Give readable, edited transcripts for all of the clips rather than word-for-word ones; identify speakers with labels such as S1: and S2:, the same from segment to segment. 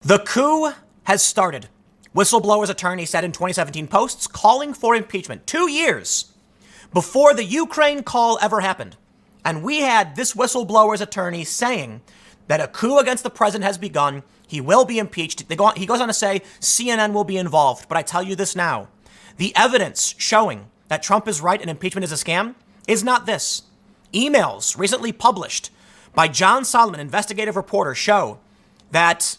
S1: The coup has started. Whistleblower's attorney said in 2017 posts calling for impeachment 2 years before the Ukraine call ever happened. And we had this whistleblower's attorney saying that a coup against the president has begun. He will be impeached. He goes on to say CNN will be involved. But I tell you this now, the evidence showing that Trump is right and impeachment is a scam is not this. Emails recently published by John Solomon, investigative reporter, show that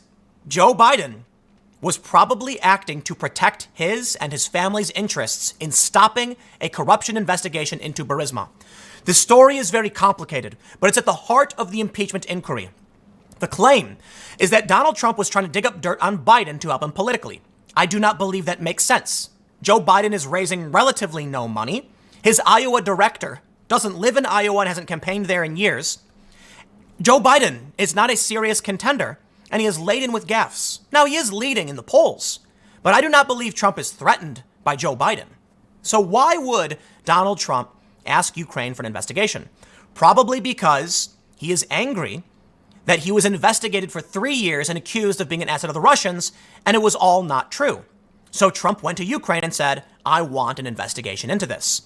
S1: Joe Biden was probably acting to protect his and his family's interests in stopping a corruption investigation into Burisma. The story is very complicated, but it's at the heart of the impeachment inquiry. The claim is that Donald Trump was trying to dig up dirt on Biden to help him politically. I do not believe that makes sense. Joe Biden is raising relatively no money. His Iowa director doesn't live in Iowa and hasn't campaigned there in years. Joe Biden is not a serious contender, and he is laden with gaffes. Now, he is leading in the polls, but I do not believe Trump is threatened by Joe Biden. So why would Donald Trump ask Ukraine for an investigation? Probably because he is angry that he was investigated for 3 years and accused of being an asset of the Russians, and it was all not true. So Trump went to Ukraine and said, I want an investigation into this.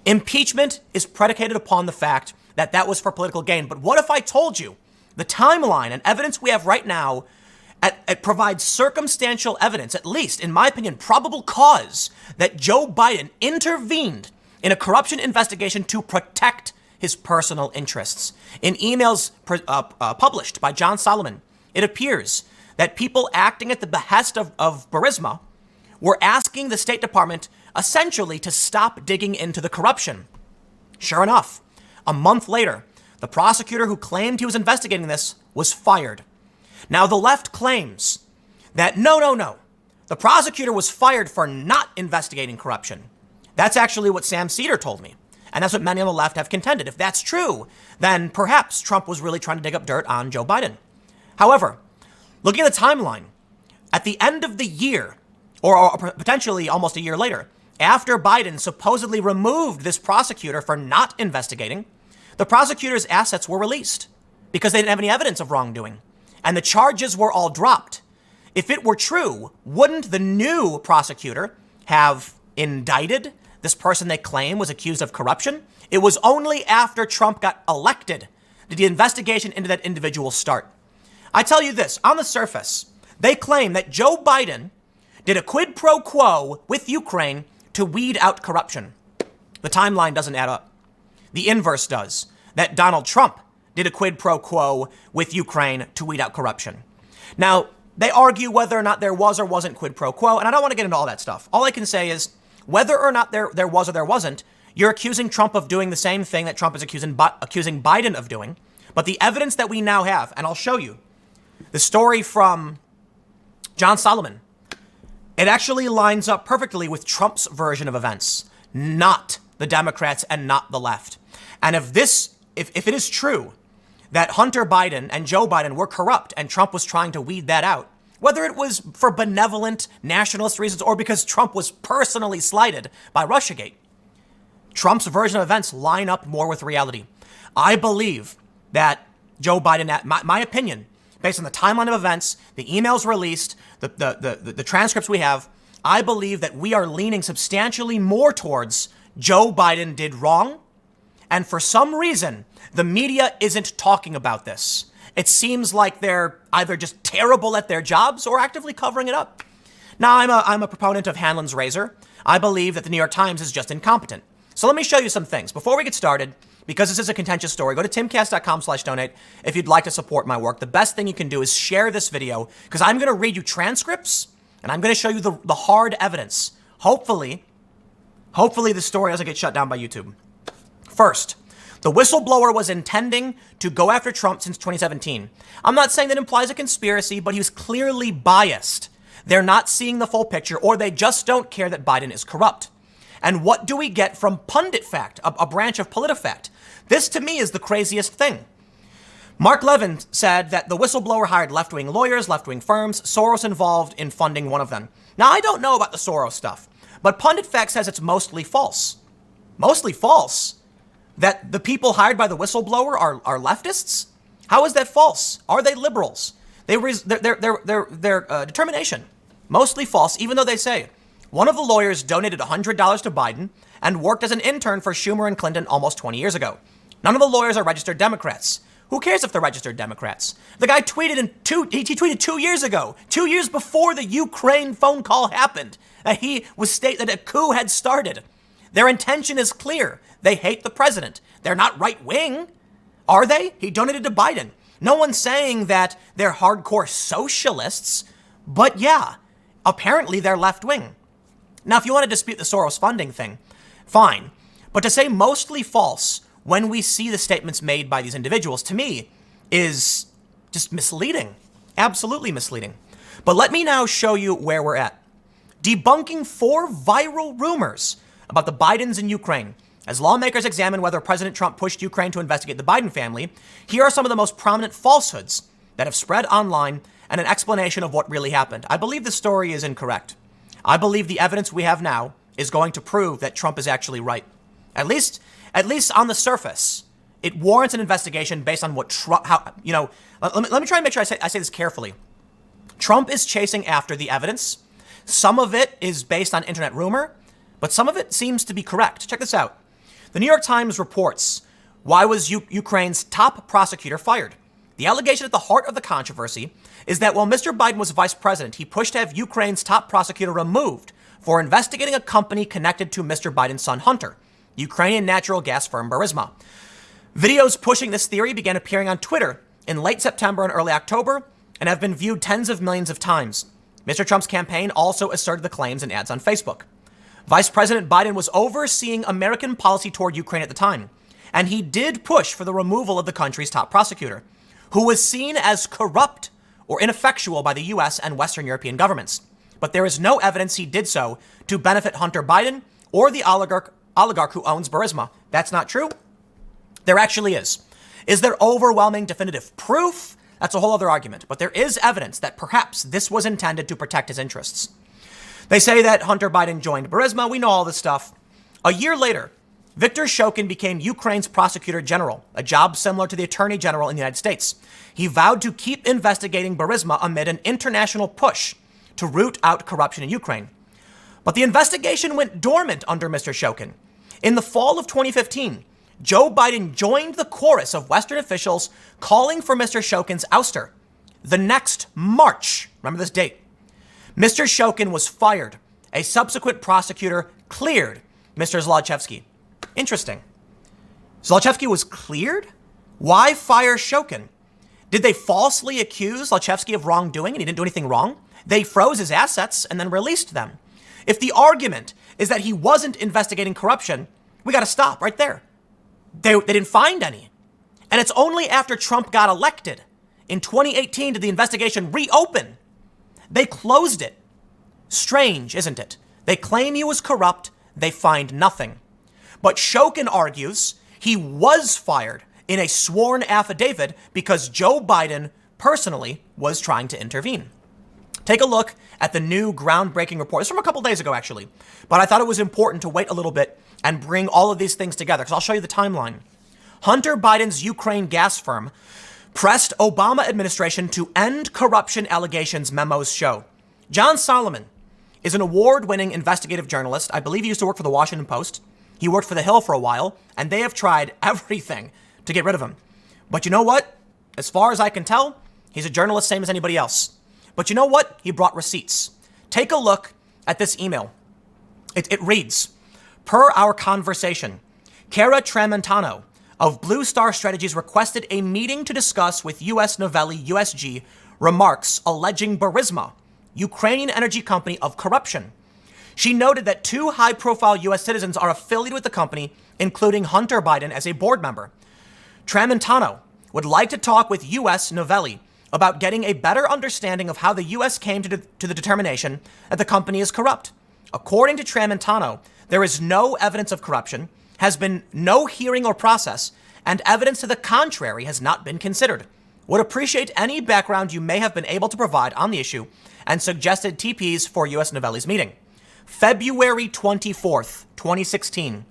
S1: Impeachment is predicated upon the fact that that was for political gain. But what if I told you the timeline and evidence we have right now it provides circumstantial evidence, at least, in my opinion, probable cause that Joe Biden intervened in a corruption investigation to protect his personal interests. In emails published by John Solomon, it appears that people acting at the behest of Burisma were asking the State Department essentially to stop digging into the corruption. Sure enough, a month later, the prosecutor who claimed he was investigating this was fired. Now, the left claims that no. The prosecutor was fired for not investigating corruption. That's actually what Sam Cedar told me. And that's what many on the left have contended. If that's true, then perhaps Trump was really trying to dig up dirt on Joe Biden. However, looking at the timeline, at the end of the year, or potentially almost a year later, after Biden supposedly removed this prosecutor for not investigating, the prosecutor's assets were released because they didn't have any evidence of wrongdoing, and the charges were all dropped. If it were true, wouldn't the new prosecutor have indicted this person they claim was accused of corruption? It was only after Trump got elected did the investigation into that individual start. I tell you this, on the surface, they claim that Joe Biden did a quid pro quo with Ukraine to weed out corruption. The timeline doesn't add up. The inverse does, that Donald Trump did a quid pro quo with Ukraine to weed out corruption. Now, they argue whether or not there was or wasn't quid pro quo, and I don't want to get into all that stuff. All I can say is, whether or not there was or there wasn't, you're accusing Trump of doing the same thing that Trump is accusing Biden of doing. But the evidence that we now have, and I'll show you, the story from John Solomon, it actually lines up perfectly with Trump's version of events, not the Democrats and not the left. And if it is true that Hunter Biden and Joe Biden were corrupt and Trump was trying to weed that out, whether it was for benevolent nationalist reasons or because Trump was personally slighted by Russiagate, Trump's version of events line up more with reality. I believe that Joe Biden, my opinion, based on the timeline of events, the emails released, the transcripts we have, I believe that we are leaning substantially more towards Joe Biden did wrong. And for some reason, the media isn't talking about this. It seems like they're either just terrible at their jobs or actively covering it up. Now, I'm a proponent of Hanlon's razor. I believe that the New York Times is just incompetent. So let me show you some things. Before we get started, because this is a contentious story, go to timcast.com/donate if you'd like to support my work. The best thing you can do is share this video because I'm going to read you transcripts and I'm going to show you the hard evidence. Hopefully the story doesn't get shut down by YouTube. First, the whistleblower was intending to go after Trump since 2017. I'm not saying that implies a conspiracy, but he was clearly biased. They're not seeing the full picture, or they just don't care that Biden is corrupt. And what do we get from PunditFact, a branch of PolitiFact? This, to me, is the craziest thing. Mark Levin said that the whistleblower hired left-wing lawyers, left-wing firms, Soros involved in funding one of them. Now, I don't know about the Soros stuff, but PunditFact says it's mostly false. Mostly false? That the people hired by the whistleblower are leftists? How is that false? Are they liberals? Their determination, mostly false, even though they say one of the lawyers donated $100 to Biden and worked as an intern for Schumer and Clinton almost 20 years ago. None of the lawyers are registered Democrats. Who cares if they're registered Democrats? The guy tweeted he tweeted 2 years ago, 2 years before the Ukraine phone call happened, that that a coup had started. Their intention is clear. They hate the president. They're not right wing, are they? He donated to Biden. No one's saying that they're hardcore socialists, but yeah, apparently they're left wing. Now, if you want to dispute the Soros funding thing, fine. But to say mostly false when we see the statements made by these individuals, to me, is just misleading. Absolutely misleading. But let me now show you where we're at. Debunking 4 viral rumors about the Bidens in Ukraine. As lawmakers examine whether President Trump pushed Ukraine to investigate the Biden family, here are some of the most prominent falsehoods that have spread online and an explanation of what really happened. I believe the story is incorrect. I believe the evidence we have now is going to prove that Trump is actually right. At least on the surface, it warrants an investigation based on what Trump, let me try and make sure I say this carefully. Trump is chasing after the evidence. Some of it is based on internet rumor, but some of it seems to be correct. Check this out. The New York Times reports, why was Ukraine's top prosecutor fired? The allegation at the heart of the controversy is that while Mr. Biden was vice president, he pushed to have Ukraine's top prosecutor removed for investigating a company connected to Mr. Biden's son Hunter, Ukrainian natural gas firm Burisma. Videos pushing this theory began appearing on Twitter in late September and early October and have been viewed tens of millions of times. Mr. Trump's campaign also asserted the claims in ads on Facebook. Vice President Biden was overseeing American policy toward Ukraine at the time, and he did push for the removal of the country's top prosecutor, who was seen as corrupt or ineffectual by the U.S. and Western European governments. But there is no evidence he did so to benefit Hunter Biden or the oligarch who owns Burisma. That's not true. There actually is. Is there overwhelming definitive proof? That's a whole other argument. But there is evidence that perhaps this was intended to protect his interests. They say that Hunter Biden joined Burisma. We know all this stuff. A year later, Viktor Shokin became Ukraine's prosecutor general, a job similar to the attorney general in the United States. He vowed to keep investigating Burisma amid an international push to root out corruption in Ukraine. But the investigation went dormant under Mr. Shokin. In the fall of 2015, Joe Biden joined the chorus of Western officials calling for Mr. Shokin's ouster. The next March, remember this date, Mr. Shokin was fired. A subsequent prosecutor cleared Mr. Zlochevsky. Interesting. Zlochevsky was cleared? Why fire Shokin? Did they falsely accuse Zlochevsky of wrongdoing and he didn't do anything wrong? They froze his assets and then released them. If the argument is that he wasn't investigating corruption, we got to stop right there. They didn't find any. And it's only after Trump got elected in 2018 did the investigation reopen. They closed it. Strange, isn't it? They claim he was corrupt. They find nothing. But Shokin argues he was fired in a sworn affidavit because Joe Biden personally was trying to intervene. Take a look at the new groundbreaking report. It's from a couple days ago, actually. But I thought it was important to wait a little bit and bring all of these things together because I'll show you the timeline. Hunter Biden's Ukraine gas firm pressed Obama administration to end corruption allegations, memos show. John Solomon is an award-winning investigative journalist. I believe he used to work for the Washington Post. He worked for The Hill for a while, and they have tried everything to get rid of him. But you know what? As far as I can tell, he's a journalist, same as anybody else. But you know what? He brought receipts. Take a look at this email. It reads, per our conversation, Cara Tramontano of Blue Star Strategies requested a meeting to discuss with U.S. Novelli USG remarks alleging Burisma, Ukrainian energy company, of corruption. She noted that 2 high-profile U.S. citizens are affiliated with the company, including Hunter Biden as a board member. Tramontano would like to talk with U.S. Novelli about getting a better understanding of how the U.S. came to the determination that the company is corrupt. According to Tramontano, there is no evidence of corruption, has been no hearing or process, and evidence to the contrary has not been considered. Would appreciate any background you may have been able to provide on the issue and suggested TPs for U.S. Novelli's meeting. February 24th, 2016,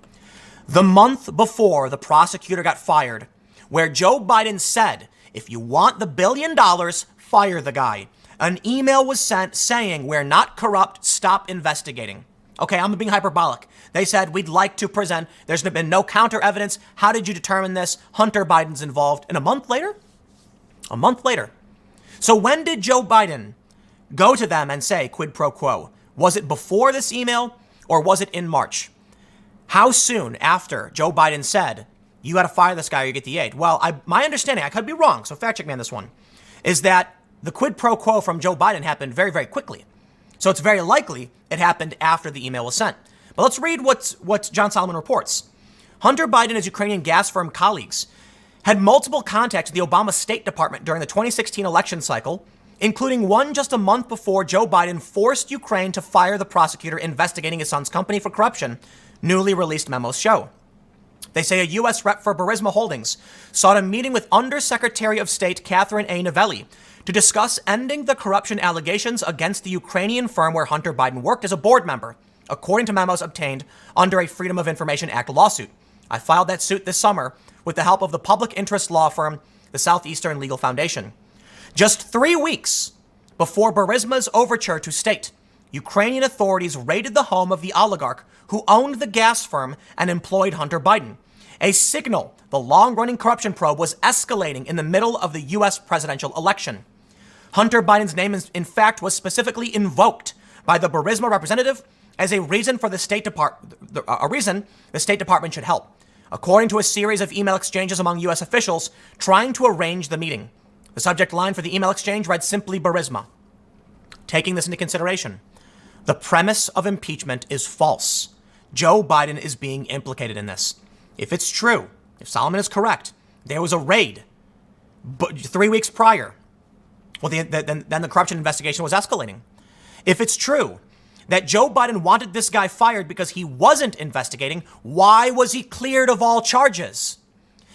S1: the month before the prosecutor got fired, where Joe Biden said, if you want the $1 billion, fire the guy. An email was sent saying, we're not corrupt, stop investigating. Okay, I'm being hyperbolic. They said, we'd like to present, there's been no counter evidence. How did you determine this? Hunter Biden's involved. And a month later. So when did Joe Biden go to them and say quid pro quo? Was it before this email or was it in March? How soon after Joe Biden said, you got to fire this guy or you get the aid? Well, my understanding, I could be wrong, so fact check me on this one, is that the quid pro quo from Joe Biden happened very, very quickly. So it's very likely it happened after the email was sent. But let's read what John Solomon reports. Hunter Biden and his Ukrainian gas firm colleagues had multiple contacts with the Obama State Department during the 2016 election cycle, including one just a month before Joe Biden forced Ukraine to fire the prosecutor investigating his son's company for corruption, newly released memos show. They say a U.S. rep for Burisma Holdings sought a meeting with Undersecretary of State Catherine A. Novelli to discuss ending the corruption allegations against the Ukrainian firm where Hunter Biden worked as a board member, according to memos obtained under a Freedom of Information Act lawsuit. I filed that suit this summer with the help of the public interest law firm, the Southeastern Legal Foundation. Just 3 weeks before Burisma's overture to state, Ukrainian authorities raided the home of the oligarch who owned the gas firm and employed Hunter Biden. A signal the long-running corruption probe was escalating in the middle of the U.S. presidential election. Hunter Biden's name, in fact, was specifically invoked by the Burisma representative as a reason for the State Department should help, according to a series of email exchanges among U.S. officials trying to arrange the meeting. The subject line for the email exchange read simply Burisma. Taking this into consideration, the premise of impeachment is false. Joe Biden is being implicated in this. If it's true, if Solomon is correct, there was a raid 3 weeks prior. Well, then the corruption investigation was escalating. If it's true that Joe Biden wanted this guy fired because he wasn't investigating, why was he cleared of all charges?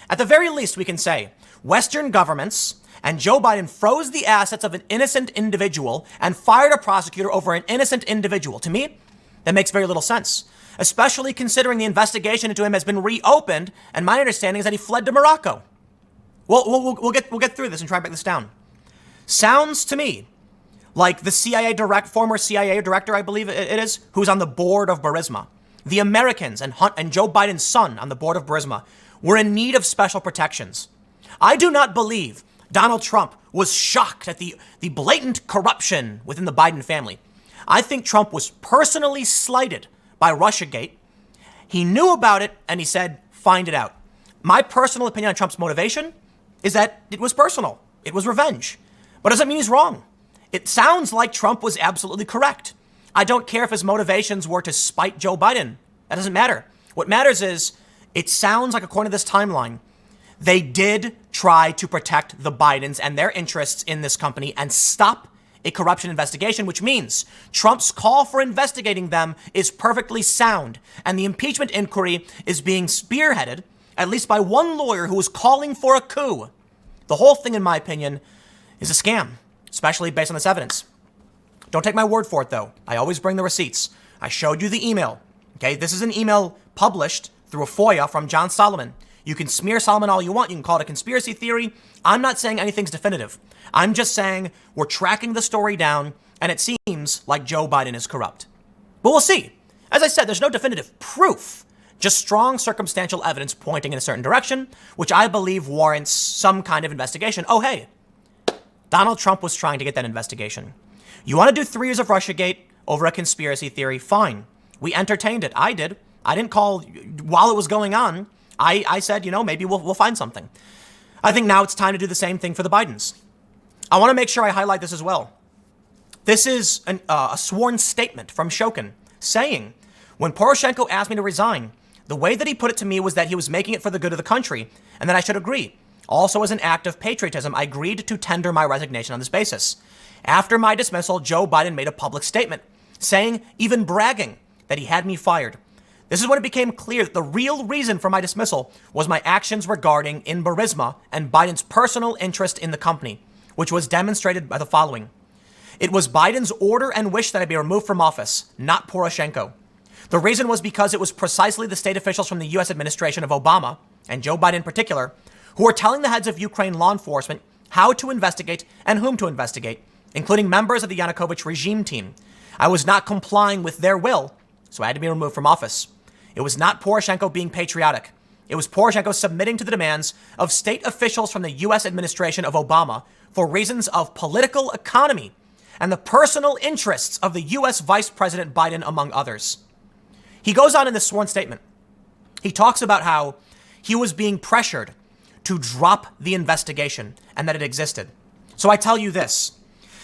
S1: At the very least, we can say Western governments and Joe Biden froze the assets of an innocent individual and fired a prosecutor over an innocent individual. To me, that makes very little sense, especially considering the investigation into him has been reopened, and my understanding is that he fled to Morocco. We'll get through this and try to break this down. Sounds to me like the former CIA director, I believe it is, who's on the board of Burisma. The Americans and Joe Biden's son on the board of Burisma were in need of special protections. I do not believe Donald Trump was shocked at the blatant corruption within the Biden family. I think Trump was personally slighted by Russiagate. He knew about it and he said, find it out. My personal opinion on Trump's motivation is that it was personal. It was revenge. But it doesn't mean he's wrong. It sounds like Trump was absolutely correct. I don't care if his motivations were to spite Joe Biden. That doesn't matter. What matters is it sounds like, according to this timeline, they did try to protect the Bidens and their interests in this company and stop a corruption investigation, which means Trump's call for investigating them is perfectly sound. And the impeachment inquiry is being spearheaded, at least by one lawyer who was calling for a coup. The whole thing, in my opinion, is a scam, especially based on this evidence. Don't take my word for it, though. I always bring the receipts. I showed you the email. Okay, this is an email published through a FOIA from John Solomon. You can smear Solomon all you want. You can call it a conspiracy theory. I'm not saying anything's definitive. I'm just saying we're tracking the story down, and it seems like Joe Biden is corrupt. But we'll see. As I said, there's no definitive proof, just strong circumstantial evidence pointing in a certain direction, which I believe warrants some kind of investigation. Oh, hey, Donald Trump was trying to get that investigation. You want to do 3 years of Russiagate over a conspiracy theory? Fine. We entertained it. I did. I didn't call while it was going on. I said, maybe we'll find something. I think now it's time to do the same thing for the Bidens. I want to make sure I highlight this as well. This is a sworn statement from Shokin saying, when Poroshenko asked me to resign, the way that he put it to me was that he was making it for the good of the country and that I should agree. Also, as an act of patriotism, I agreed to tender my resignation on this basis. After my dismissal, Joe Biden made a public statement saying, even bragging, that he had me fired. This is when it became clear that the real reason for my dismissal was my actions regarding in Burisma and Biden's personal interest in the company, which was demonstrated by the following. It was Biden's order and wish that I be removed from office, not Poroshenko. The reason was because it was precisely the state officials from the U.S. administration of Obama, and Joe Biden in particular, who were telling the heads of Ukraine law enforcement how to investigate and whom to investigate, including members of the Yanukovych regime team. I was not complying with their will, so I had to be removed from office. It was not Poroshenko being patriotic. It was Poroshenko submitting to the demands of state officials from the U.S. administration of Obama for reasons of political economy and the personal interests of the U.S. Vice President Biden, among others. He goes on in this sworn statement. He talks about how he was being pressured to drop the investigation and that it existed. So I tell you this.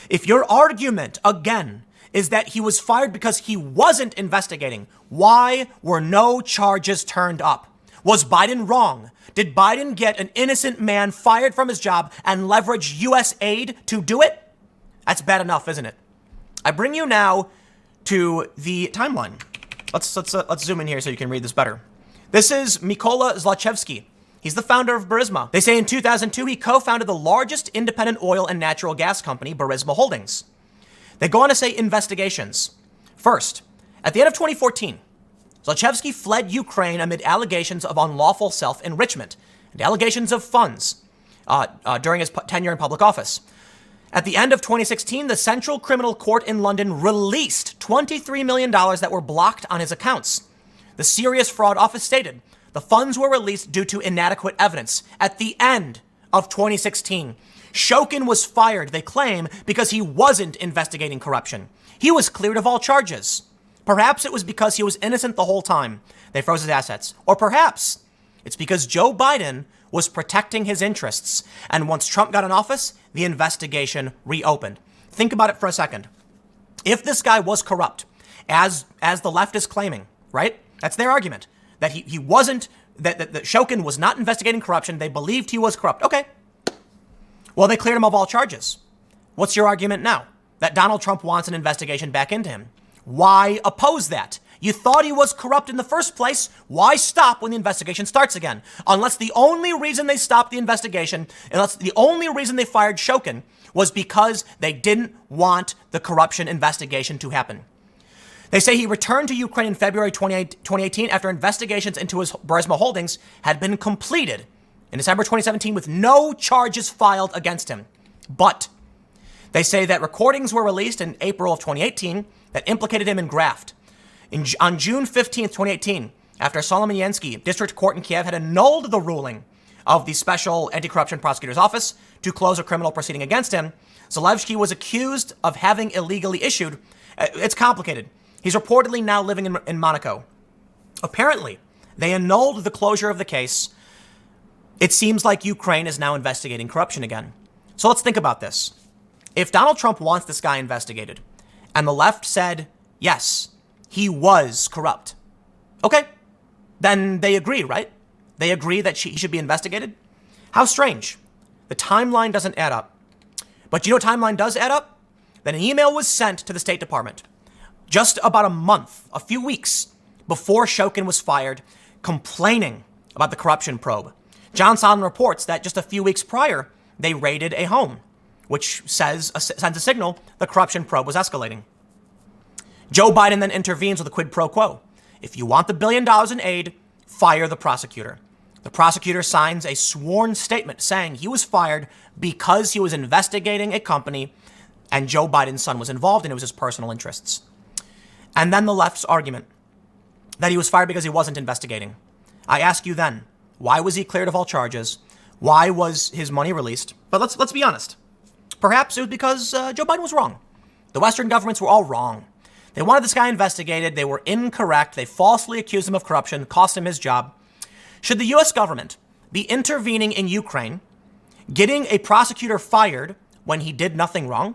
S1: If your argument, again, is that he was fired because he wasn't investigating, why were no charges turned up? Was Biden wrong? Did Biden get an innocent man fired from his job and leverage U.S. aid to do it? That's bad enough, isn't it? I bring you now to the timeline. Let's zoom in here so you can read this better. This is Mykola Zlochevsky. He's the founder of Burisma. They say in 2002, he co-founded the largest independent oil and natural gas company, Burisma Holdings. They go on to say investigations. First, at the end of 2014, Zlochevsky fled Ukraine amid allegations of unlawful self-enrichment and allegations of funds during his tenure in public office. At the end of 2016, the Central Criminal Court in London released $23 million that were blocked on his accounts. The Serious Fraud Office stated the funds were released due to inadequate evidence. At the end of 2016, Shokin was fired, they claim, because he wasn't investigating corruption. He was cleared of all charges. Perhaps it was because he was innocent the whole time. They froze his assets. Or perhaps it's because Joe Biden was protecting his interests. And once Trump got in office, the investigation reopened. Think about it for a second. If this guy was corrupt, as the left is claiming, right? That's their argument. That he wasn't, that Shokin was not investigating corruption. They believed he was corrupt. Okay. Well, they cleared him of all charges. What's your argument now? That Donald Trump wants an investigation back into him. Why oppose that? You thought he was corrupt in the first place. Why stop when the investigation starts again? Unless the only reason they stopped the investigation, unless the only reason they fired Shokin was because they didn't want the corruption investigation to happen. They say he returned to Ukraine in February 2018 after investigations into his Burisma holdings had been completed in December 2017 with no charges filed against him. But they say that recordings were released in April of 2018 that implicated him in graft. On June 15th, 2018, after Solomon Yansky District Court in Kiev had annulled the ruling of the Special Anti-Corruption Prosecutor's Office to close a criminal proceeding against him, Zalewski was accused of having illegally issued. It's complicated. He's reportedly now living in Monaco. Apparently, they annulled the closure of the case. It seems like Ukraine is now investigating corruption again. So let's think about this. If Donald Trump wants this guy investigated, and the left said, yes, he was corrupt, okay, then they agree, right? They agree that he should be investigated? How strange. The timeline doesn't add up. But you know what timeline does add up? That an email was sent to the State Department just about a few weeks before Shokin was fired, complaining about the corruption probe. John Solomon reports that just a few weeks prior, they raided a home, which sends a signal the corruption probe was escalating. Joe Biden then intervenes with a quid pro quo. If you want the $1 billion in aid, fire the prosecutor. The prosecutor signs a sworn statement saying he was fired because he was investigating a company and Joe Biden's son was involved and it was his personal interests. And then the left's argument that he was fired because he wasn't investigating. I ask you then, why was he cleared of all charges? Why was his money released? But let's be honest. Perhaps it was because Joe Biden was wrong. The Western governments were all wrong. They wanted this guy investigated. They were incorrect. They falsely accused him of corruption, cost him his job. Should the U.S. government be intervening in Ukraine, getting a prosecutor fired when he did nothing wrong?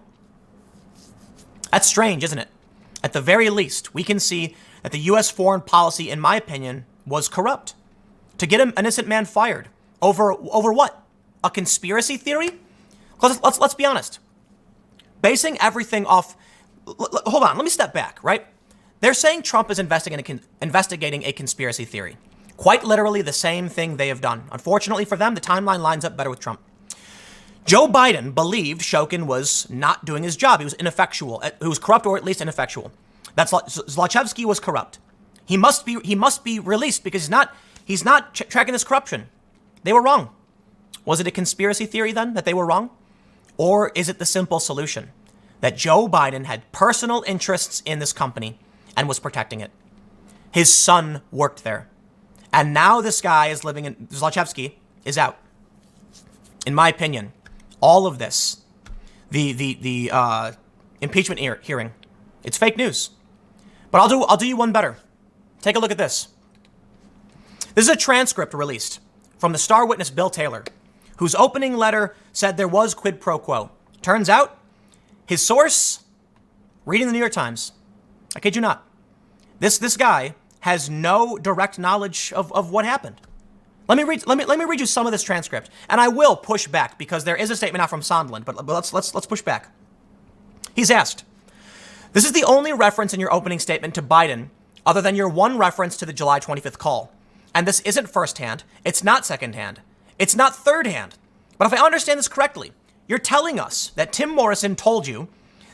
S1: That's strange, isn't it? At the very least, we can see that the U.S. foreign policy, in my opinion, was corrupt. To get an innocent man fired over what? A conspiracy theory? Let's be honest. Basing everything off. Hold on, let me step back, right? They're saying Trump is investigating a conspiracy theory. Quite literally the same thing they have done. Unfortunately for them, the timeline lines up better with Trump. Joe Biden believed Shokin was not doing his job. He was ineffectual. He was corrupt, or at least ineffectual. Zlochevsky was corrupt. He must be released because he's not tracking this corruption. They were wrong. Was it a conspiracy theory then that they were wrong? Or is it the simple solution that Joe Biden had personal interests in this company and was protecting it? His son worked there. And now this guy is living in, Zlochevsky is out. In my opinion, all of this, the impeachment hearing, it's fake news. But I'll do you one better. Take a look at this. This is a transcript released from the star witness Bill Taylor, whose opening letter said there was quid pro quo. Turns out, his source, reading the New York Times, I kid you not, this guy has no direct knowledge of what happened. Let me read you some of this transcript, and I will push back because there is a statement out from Sondland, but let's push back. He's asked, "This is the only reference in your opening statement to Biden other than your one reference to the July 25th call. And this isn't firsthand, it's not secondhand, it's not thirdhand. But if I understand this correctly, you're telling us that Tim Morrison told you,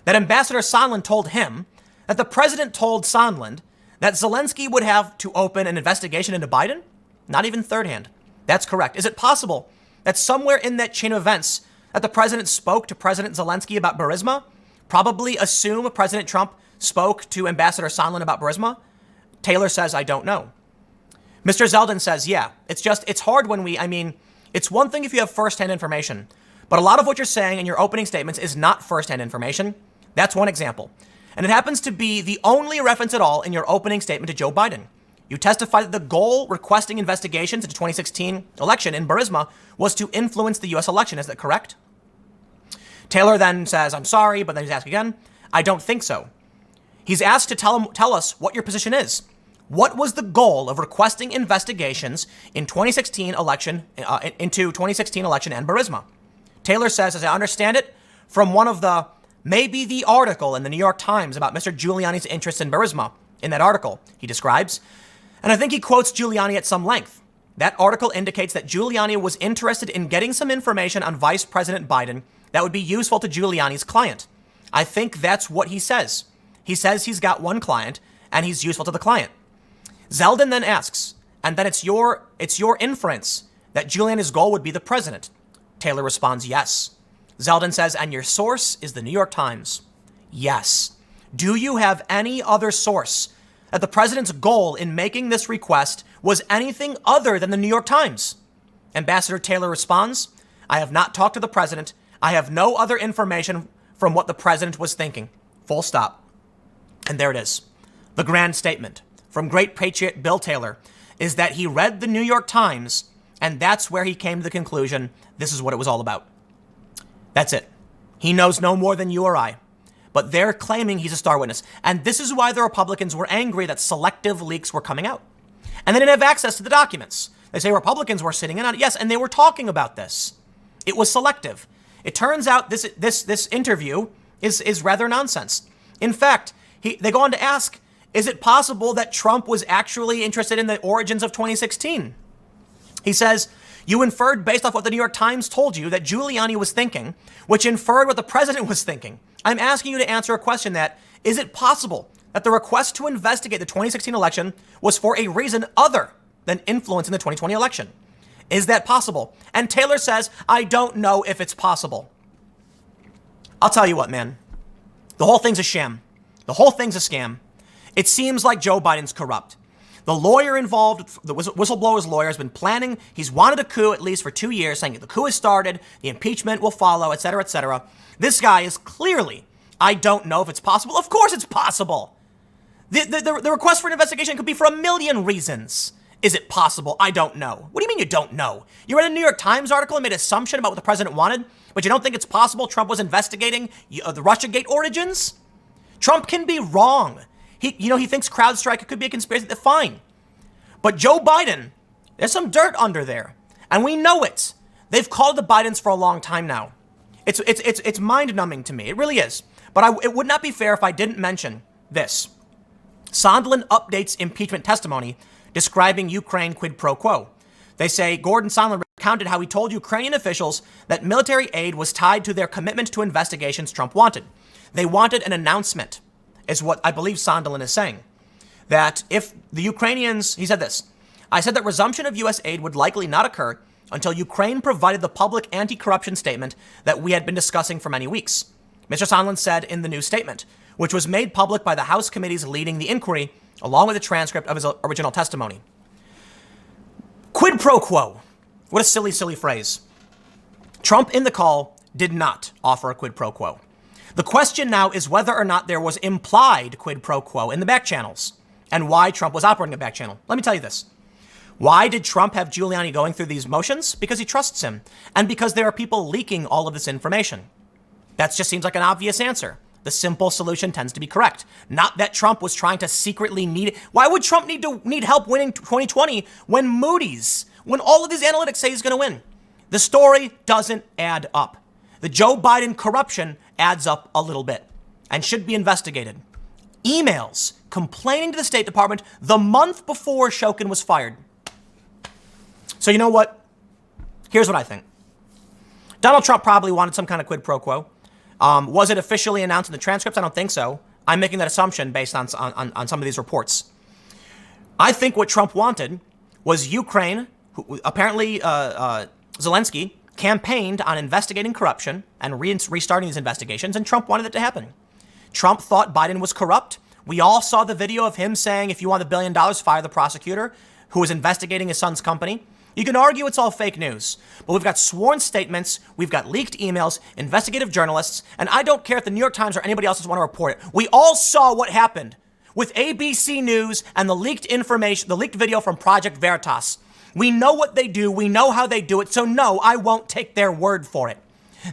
S1: that Ambassador Sondland told him, that the president told Sondland that Zelensky would have to open an investigation into Biden? Not even thirdhand. That's correct. Is it possible that somewhere in that chain of events that the president spoke to President Zelensky about Burisma? Probably assume President Trump spoke to Ambassador Sondland about Burisma? Taylor says, I don't know. Mr. Zeldin says, yeah, it's hard when it's one thing if you have firsthand information, but a lot of what you're saying in your opening statements is not firsthand information. That's one example. And it happens to be the only reference at all in your opening statement to Joe Biden. You testified that the goal requesting investigations into 2016 election in Burisma was to influence the U.S. election. Is that correct? Taylor then says, I'm sorry, but then he's asked again. I don't think so. He's asked to tell us what your position is. What was the goal of requesting investigations in 2016 election, into 2016 election and Burisma? Taylor says, as I understand it, from one of maybe the article in the New York Times about Mr. Giuliani's interest in Burisma. In that article, he describes, and I think he quotes Giuliani at some length. That article indicates that Giuliani was interested in getting some information on Vice President Biden that would be useful to Giuliani's client. I think that's what he says. He says he's got one client and he's useful to the client. Zeldin then asks, and then it's your inference that Giuliani's goal would be the president. Taylor responds, yes. Zeldin says, and your source is the New York Times. Yes. Do you have any other source that the president's goal in making this request was anything other than the New York Times? Ambassador Taylor responds, I have not talked to the president. I have no other information from what the president was thinking. Full stop. And there it is. The grand statement from great patriot Bill Taylor is that he read the New York Times, and that's where he came to the conclusion this is what it was all about. That's it. He knows no more than you or I. But they're claiming he's a star witness. And this is why the Republicans were angry that selective leaks were coming out. And they didn't have access to the documents. They say Republicans were sitting in on it. Yes, and they were talking about this. It was selective. It turns out this interview is rather nonsense. In fact, they go on to ask, is it possible that Trump was actually interested in the origins of 2016? He says, you inferred based off what the New York Times told you that Giuliani was thinking, which inferred what the president was thinking. I'm asking you to answer a question that, is it possible that the request to investigate the 2016 election was for a reason other than influencing the 2020 election? Is that possible? And Taylor says, I don't know if it's possible. I'll tell you what, man. The whole thing's a sham. The whole thing's a scam. It seems like Joe Biden's corrupt. The lawyer involved, the whistleblower's lawyer, has been planning. He's wanted a coup at least for 2 years, saying the coup has started, the impeachment will follow, et cetera, et cetera. This guy is clearly, I don't know if it's possible. Of course it's possible. The request for an investigation could be for a million reasons. Is it possible? I don't know. What do you mean you don't know? You read a New York Times article and made an assumption about what the president wanted, but you don't think it's possible Trump was investigating the Russiagate origins? Trump can be wrong. He thinks CrowdStrike could be a conspiracy. Fine. But Joe Biden, there's some dirt under there. And we know it. They've called the Bidens for a long time now. It's mind-numbing to me. It really is. But it would not be fair if I didn't mention this. Sondland updates impeachment testimony describing Ukraine quid pro quo. They say Gordon Sondland recounted how he told Ukrainian officials that military aid was tied to their commitment to investigations Trump wanted. They wanted an announcement, is what I believe Sondland is saying. That if the Ukrainians, he said this, I said that resumption of U.S. aid would likely not occur until Ukraine provided the public anti-corruption statement that we had been discussing for many weeks, Mr. Sondland said in the new statement, which was made public by the House committees leading the inquiry, along with a transcript of his original testimony. Quid pro quo. What a silly, silly phrase. Trump in the call did not offer a quid pro quo. The question now is whether or not there was implied quid pro quo in the back channels and why Trump was operating a back channel. Let me tell you this. Why did Trump have Giuliani going through these motions? Because he trusts him and because there are people leaking all of this information. That just seems like an obvious answer. The simple solution tends to be correct. Not that Trump was trying to secretly need it. Why would Trump need help winning 2020 when all of these analytics say he's going to win? The story doesn't add up. The Joe Biden corruption adds up a little bit and should be investigated. Emails complaining to the State Department the month before Shokin was fired. So you know what? Here's what I think. Donald Trump probably wanted some kind of quid pro quo. Was it officially announced in the transcripts? I don't think so. I'm making that assumption based on some of these reports. I think what Trump wanted was Ukraine, who apparently Zelensky campaigned on investigating corruption and restarting these investigations, and Trump wanted it to happen. Trump thought Biden was corrupt. We all saw the video of him saying, if you want $1 billion, fire the prosecutor who was investigating his son's company. You can argue it's all fake news, but we've got sworn statements, we've got leaked emails, investigative journalists, and I don't care if the New York Times or anybody else want to report it. We all saw what happened with ABC News and the leaked information, the leaked video from Project Veritas. We know what they do, we know how they do it, so no, I won't take their word for it.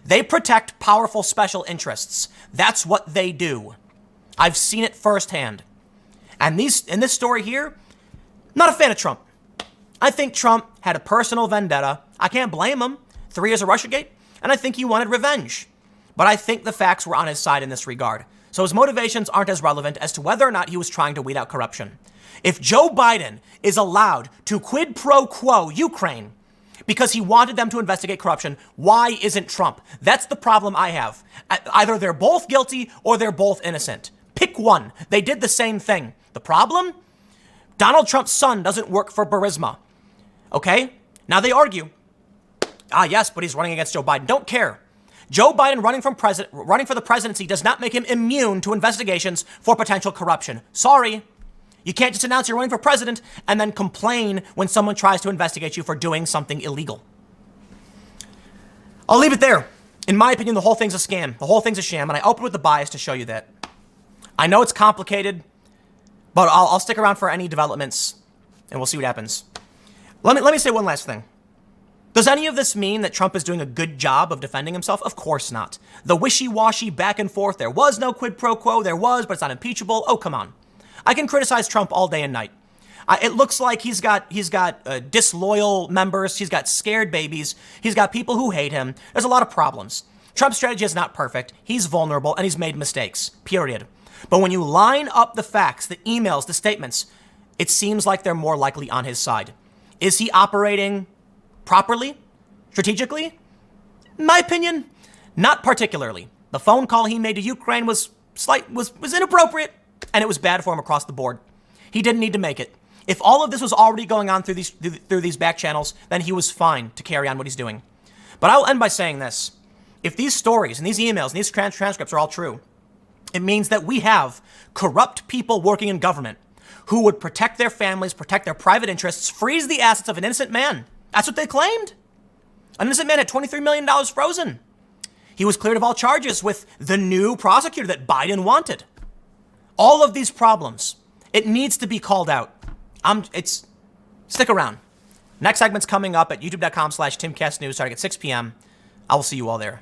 S1: They protect powerful special interests. That's what they do. I've seen it firsthand. And in this story here, not a fan of Trump. I think Trump had a personal vendetta. I can't blame him. 3 years of Russiagate, and I think he wanted revenge. But I think the facts were on his side in this regard. So his motivations aren't as relevant as to whether or not he was trying to weed out corruption. If Joe Biden is allowed to quid pro quo Ukraine because he wanted them to investigate corruption, why isn't Trump? That's the problem I have. Either they're both guilty or they're both innocent. Pick one. They did the same thing. The problem? Donald Trump's son doesn't work for Burisma. Okay? Now they argue. Yes, but he's running against Joe Biden. Don't care. Joe Biden running for the presidency does not make him immune to investigations for potential corruption. Sorry. You can't just announce you're running for president and then complain when someone tries to investigate you for doing something illegal. I'll leave it there. In my opinion, the whole thing's a scam. The whole thing's a sham, and I open with the bias to show you that. I know it's complicated, but I'll stick around for any developments, and we'll see what happens. Let me say one last thing. Does any of this mean that Trump is doing a good job of defending himself? Of course not. The wishy-washy back and forth, there was no quid pro quo, there was, but it's not impeachable. Oh, come on. I can criticize Trump all day and night. It looks like he's got disloyal members. He's got scared babies. He's got people who hate him. There's a lot of problems. Trump's strategy is not perfect. He's vulnerable and he's made mistakes, period. But when you line up the facts, the emails, the statements, it seems like they're more likely on his side. Is he operating properly, strategically? In my opinion, not particularly. The phone call he made to Ukraine was inappropriate, and it was bad for him across the board. He didn't need to make it. If all of this was already going on through these back channels, then he was fine to carry on what he's doing. But I will end by saying this. If these stories and these emails and these transcripts are all true, it means that we have corrupt people working in government who would protect their families, protect their private interests, freeze the assets of an innocent man. That's what they claimed. An innocent man had $23 million frozen. He was cleared of all charges with the new prosecutor that Biden wanted. All of these problems, it needs to be called out. Stick around. Next segment's coming up at youtube.com/TimCastNews starting at 6 p.m. I will see you all there.